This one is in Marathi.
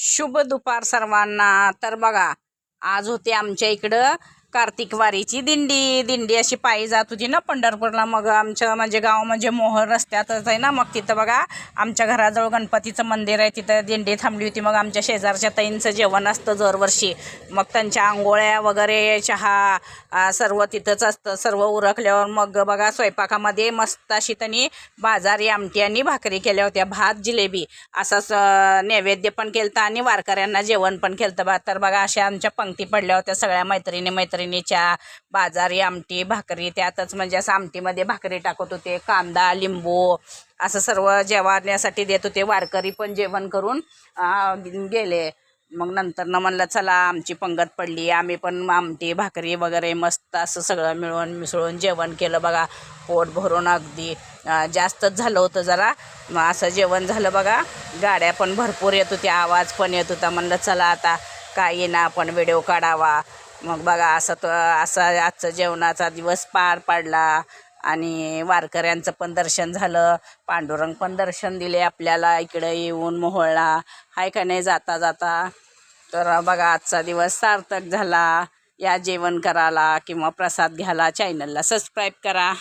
शुभ दुपार सर्वांना। तर बघा, आज होते आमच्या इकडं कार्तिक वारीची दिंडी अशी पायी जात होती ना पंढरपूरला। मग आमचं म्हणजे गाव म्हणजे मोहोळ रस्त्यातच आहे ना। मग तिथं बघा आमच्या घराजवळ गणपतीचं मंदिर आहे, तिथं दिंडी थांबली होती। मग आमच्या शेजारच्या ताईंचं जेवण असतं दरवर्षी, मग त्यांच्या आंघोळ्या वगैरे चहा सर्व तिथंच असतं। सर्व उरकल्यावर मग बघा स्वयंपाकामध्ये मस्त अशी त्यांनी बाजारी आमटी आणि भाकरी केल्या होत्या, भात जिलेबी असंच नैवेद्य पण केलं आणि वारकऱ्यांना जेवण पण केलं बा। तर बघा अशा आमच्या पंक्ती पडल्या होत्या सगळ्या मैत्रिणीच्या, बाजारी आमटी भाकरी, त्यातच म्हणजे असं आमटीमध्ये भाकरी टाकत होते, कांदा लिंबू असं सर्व जेवण्यासाठी देत होते। वारकरी पण जेवण करून गेले। मग नंतर म्हणलं चला आमची पंगत पडली, आम्ही पण आमटी भाकरी वगैरे मस्त असं सगळं मिळून मिसळून जेवण केलं बघा, पोट भरून अगदी। जास्तच झालं होतं जरा, मग असं जेवण झालं बघा। गाड्या पण भरपूर येत होत्या, आवाज पण येत होता। म्हणलं चला आता काय येईना आपण व्हिडिओ काढावा। मग बघा असं आजचं जेवणाचा दिवस पार पाडला आणि वारकऱ्यांचं पण दर्शन झालं, पांडुरंग पण दर्शन दिले आपल्याला इकडे येऊन मोहोळला, हाय का नाही जाता जाता। तर बघा आजचा दिवस सार्थक झाला। या जेवण करायला किंवा प्रसाद घ्यायला, चॅनलला सबस्क्राईब करा।